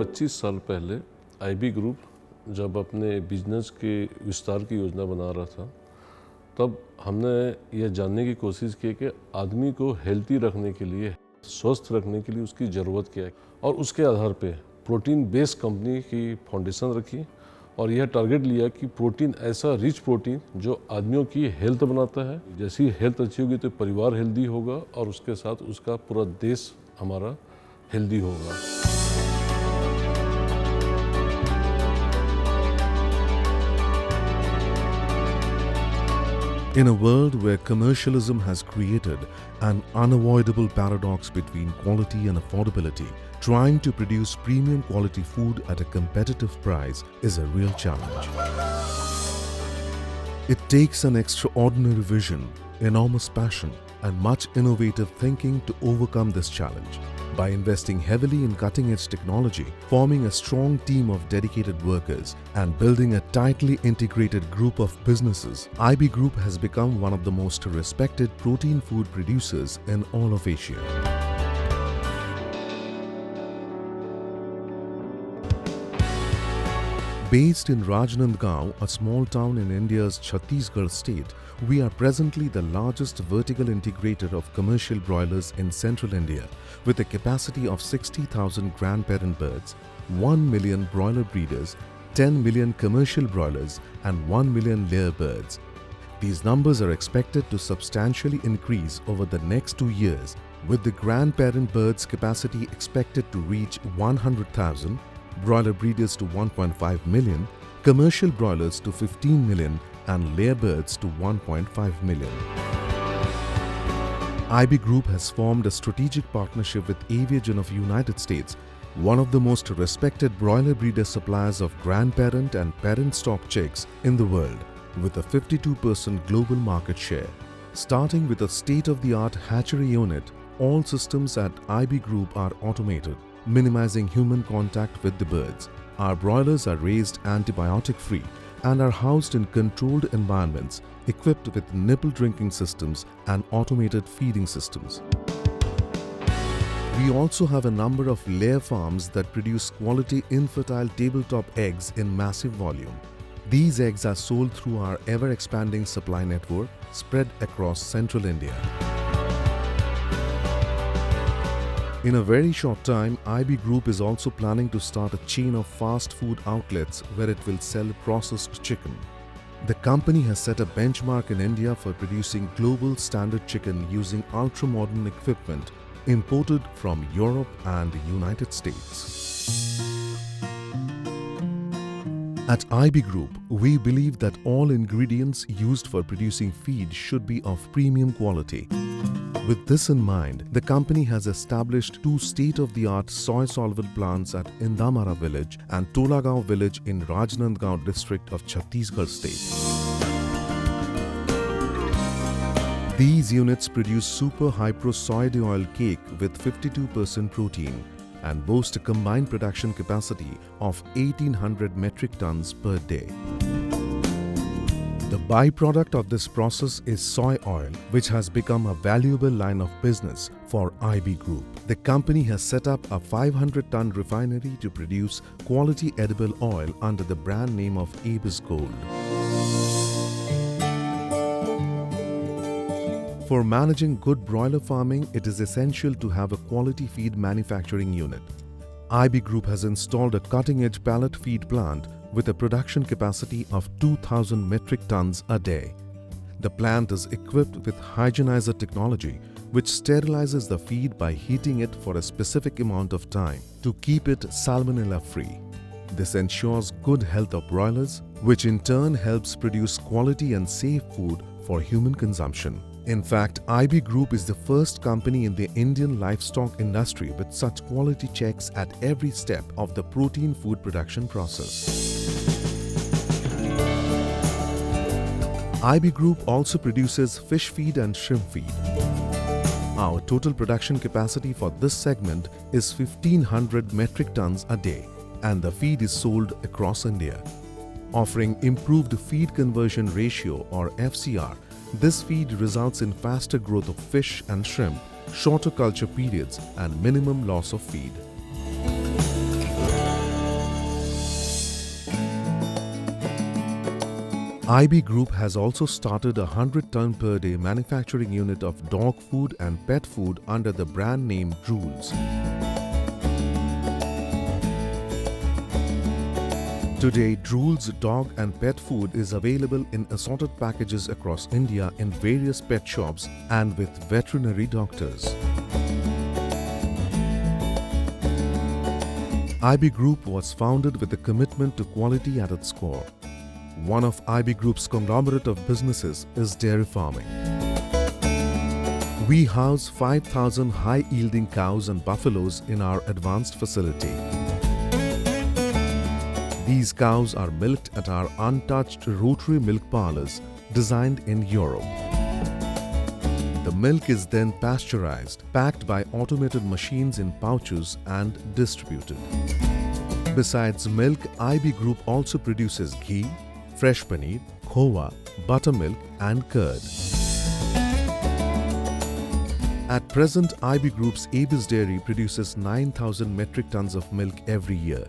25 साल पहले IB group जब अपने बिजनेस के विस्तार की योजना बना रहा था, तब हमने यह जानने की कोशिश की कि आदमी को हेल्दी रखने के लिए, स्वस्थ रखने के लिए उसकी ज़रूरत क्या है, और उसके आधार पे प्रोटीन बेस्ड कंपनी की फाउंडेशन रखी और यह टारगेट लिया कि प्रोटीन, ऐसा रिच प्रोटीन जो आदमियों की हेल्थ बनाता है। जैसी हेल्थ अच्छी होगी तो परिवार हेल्दी होगा और उसके साथ उसका पूरा देश हमारा हेल्दी होगा। In a world where commercialism has created an unavoidable paradox between quality and affordability, trying to produce premium quality food at a competitive price is a real challenge. It takes an extraordinary vision, enormous passion, and much innovative thinking to overcome this challenge. By investing heavily in cutting-edge technology, forming a strong team of dedicated workers, and building a tightly integrated group of businesses, IB Group has become one of the most respected protein food producers in all of Asia. Based in Rajnandgaon, a small town in India's Chhattisgarh state, we are presently the largest vertical integrator of commercial broilers in central India, with a capacity of 60,000 grandparent birds, 1 million broiler breeders, 10 million commercial broilers, and 1 million layer birds. These numbers are expected to substantially increase over the next 2 years, with the grandparent birds capacity expected to reach 100,000, broiler breeders to 1.5 million, commercial broilers to 15 million, and layer birds to 1.5 million. IB Group has formed a strategic partnership with Aviagen of United States, one of the most respected broiler breeder suppliers of grandparent and parent stock chicks in the world, with a 52% global market share. Starting with a state-of-the-art hatchery unit, all systems at IB Group are automated, minimizing human contact with the birds. Our broilers are raised antibiotic-free and are housed in controlled environments equipped with nipple drinking systems and automated feeding systems. We also have a number of layer farms that produce quality infertile tabletop eggs in massive volume. These eggs are sold through our ever-expanding supply network spread across central India. In a very short time, IB Group is also planning to start a chain of fast food outlets where it will sell processed chicken. The company has set a benchmark in India for producing global standard chicken using ultra-modern equipment imported from Europe and the United States. At IB Group, we believe that all ingredients used for producing feed should be of premium quality. With this in mind, the company has established 2 state-of-the-art soy-solvent plants at Indamara village and Tolagaon village in Rajnandgaon district of Chhattisgarh state. These units produce super high-pro soybean oil cake with 52% protein and boast a combined production capacity of 1800 metric tons per day. The byproduct of this process is soy oil, which has become a valuable line of business for IB Group. The company has set up a 500-ton refinery to produce quality edible oil under the brand name of Abyss Gold. For managing good broiler farming, it is essential to have a quality feed manufacturing unit. IB Group has installed a cutting-edge pellet feed plant with a production capacity of 2,000 metric tons a day. The plant is equipped with hygienizer technology, which sterilizes the feed by heating it for a specific amount of time to keep it salmonella-free. This ensures good health of broilers, which in turn helps produce quality and safe food for human consumption. In fact, IB Group is the first company in the Indian livestock industry with such quality checks at every step of the protein food production process. IB Group also produces fish feed and shrimp feed. Our total production capacity for this segment is 1,500 metric tons a day, and the feed is sold across India. Offering improved feed conversion ratio or FCR, this feed results in faster growth of fish and shrimp, shorter culture periods, and minimum loss of feed. IB Group has also started a 100-ton per day manufacturing unit of dog food and pet food under the brand name Drools. Today, Drools dog and pet food is available in assorted packages across India in various pet shops and with veterinary doctors. IB Group was founded with a commitment to quality at its core. One of IB Group's conglomerate of businesses is dairy farming. We house 5,000 high-yielding cows and buffaloes in our advanced facility. These cows are milked at our untouched rotary milk parlours designed in Europe. The milk is then pasteurized, packed by automated machines in pouches and distributed. Besides milk, IB Group also produces ghee, fresh paneer, khowa, buttermilk and curd. At present, IB Group's Avis Dairy produces 9,000 metric tons of milk every year.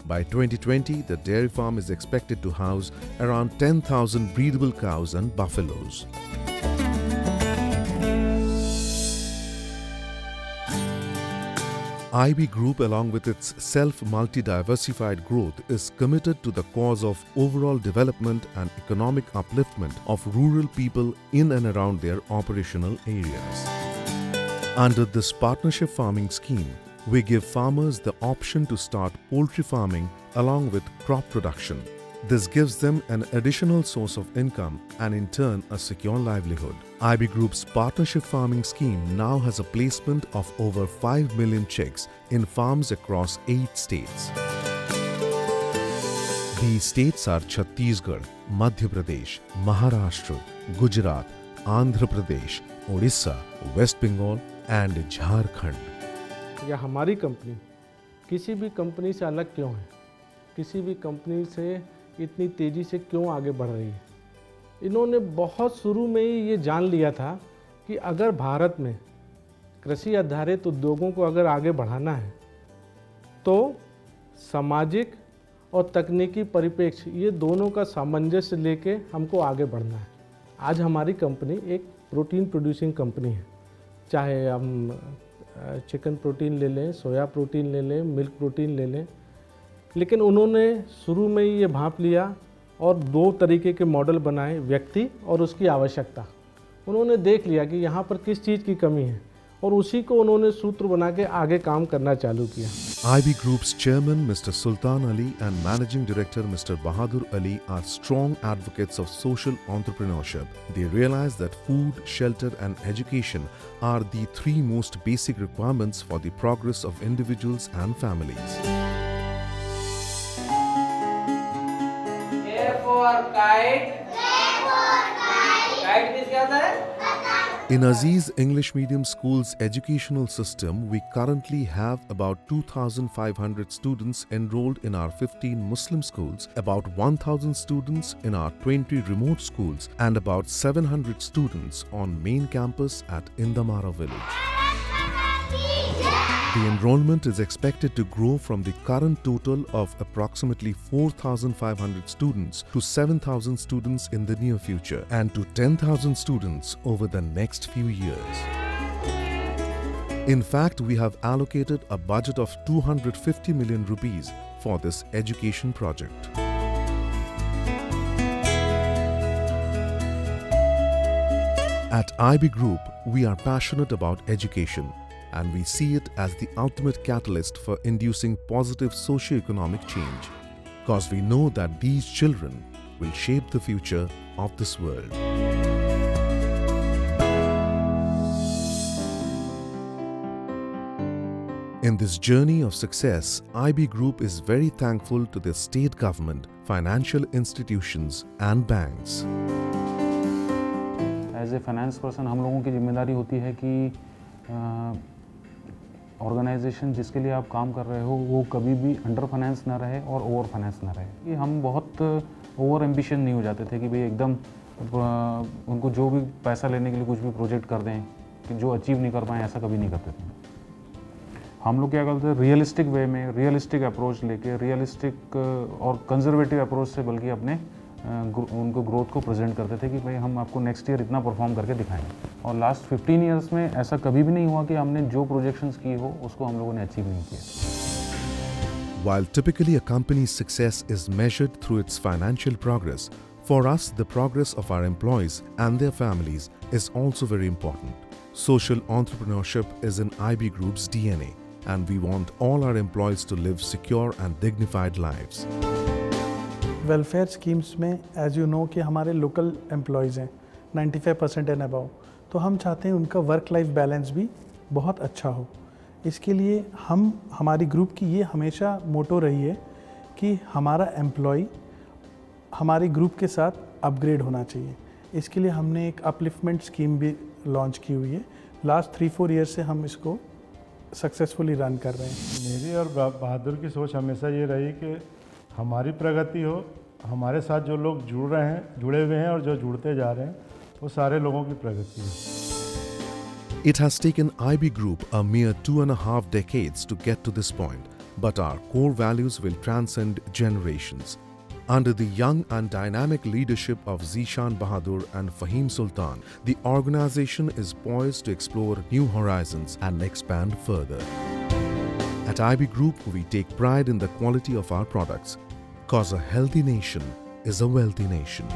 By 2020, the dairy farm is expected to house around 10,000 breedable cows and buffaloes. IB Group, along with its self-multi-diversified growth, is committed to the cause of overall development and economic upliftment of rural people in and around their operational areas. Under this partnership farming scheme, we give farmers the option to start poultry farming along with crop production. This gives them an additional source of income and in turn a secure livelihood. IB Group's partnership farming scheme now has a placement of over 5 million chicks in farms across 8 states. These states are Chhattisgarh, Madhya Pradesh, Maharashtra, Gujarat, Andhra Pradesh, Odisha, West Bengal and Jharkhand. या हमारी company किसी भी company से अलग क्यों है, किसी भी कंपनी से इतनी तेज़ी से क्यों आगे बढ़ रही है। इन्होंने बहुत शुरू में ही ये जान लिया था कि अगर भारत में कृषि आधारित उद्योगों को अगर आगे बढ़ाना है तो सामाजिक और तकनीकी परिप्रेक्ष्य ये दोनों का सामंजस्य लेके हमको आगे बढ़ना है। आज हमारी कंपनी एक प्रोटीन प्रोड्यूसिंग कंपनी है, चाहे हम चिकन प्रोटीन ले लें, सोया प्रोटीन ले लें, मिल्क प्रोटीन ले लें, लेकिन उन्होंने शुरू में ही ये भांप लिया और 2 तरीके के मॉडल बनाए, व्यक्ति और उसकी आवश्यकता। उन्होंने देख लिया कि यहाँ पर किस चीज़ की कमी है और उसी को उन्होंने सूत्र बना के आगे काम करना चालू किया। IB Group's chairman Mr. Sultan Ali and managing director Mr. Bahadur Ali are strong advocates of social entrepreneurship. They realize that food, shelter and education are the 3 most basic requirements for the progress of individuals and families. Kite means क्या होता है? In Aziz English Medium School's educational system, we currently have about 2,500 students enrolled in our 15 Muslim schools, about 1,000 students in our 20 remote schools, and about 700 students on main campus at Indamara village. The enrollment is expected to grow from the current total of approximately 4,500 students to 7,000 students in the near future and to 10,000 students over the next few years. In fact, we have allocated a budget of 250 million rupees for this education project. At IB Group, we are passionate about education, and we see it as the ultimate catalyst for inducing positive socio-economic change, because we know that these children will shape the future of this world. In this journey of success, IB Group is very thankful to the state government, financial institutions and banks. As a finance person हम लोगों की जिम्मेदारी होती है कि organisation जिसके लिए आप काम कर रहे हो वो कभी भी अंडर फाइनेंस ना रहे और ओवर फाइनेंस ना रहे। ये हम बहुत ओवर एम्बिशन नहीं हो जाते थे कि भाई एकदम उनको जो भी पैसा लेने के लिए कुछ भी प्रोजेक्ट कर दें कि जो अचीव नहीं कर पाएँ, ऐसा कभी नहीं करते थे। हम लोग क्या करते थे, रियलिस्टिक वे में रियलिस्टिक अप्रोच लेके रियलिस्टिक और कंजर्वेटिव अप्रोच से बल्कि अपने उनको ग्रोथ को प्रेजेंट करते थे कि भाई हम आपको नेक्स्ट ईयर इतना परफॉर्म करके दिखाएंगे। और लास्ट 15 ईयर्स में ऐसा कभी भी नहीं हुआ कि हमने जो प्रोजेक्शंस की हो उसको हम लोगों ने अचीव नहीं किया। While typically a company's success is measured through its financial progress, for us the progress of our employees and their families is also very important. Social entrepreneurship is in IB Group's DNA, and we want all our employees to live secure and dignified lives. Welfare schemes में as you know कि हमारे local employees हैं 95% and above, तो हम चाहते हैं उनका work life balance भी बहुत अच्छा हो। इसके लिए हमारी ग्रुप की ये हमेशा मोटो रही है कि हमारा एम्प्लॉय हमारे ग्रुप के साथ अपग्रेड होना चाहिए। इसके लिए हमने एक अपलिफ्टमेंट स्कीम भी लॉन्च की हुई है। लास्ट 3-4 ईयर्स से हम इसको सक्सेसफुली रन कर रहे हैं। मेरी और बहादुर की सोच हमेशा ये रही कि हमारी प्रगति हो, हमारे साथ जो लोग जुड़े हुए हैं और जो जुड़ते जा रहे हैं, वो सारे लोगों की प्रगति है। It has taken IB Group a mere 2.5 decades to get to this point, but our core values will transcend generations. Under the young and dynamic leadership of Zishan Bahadur and Fahim Sultan, the organization is poised to explore new horizons and expand further. At IB Group, we take pride in the quality of our products, cause a healthy nation is a wealthy nation.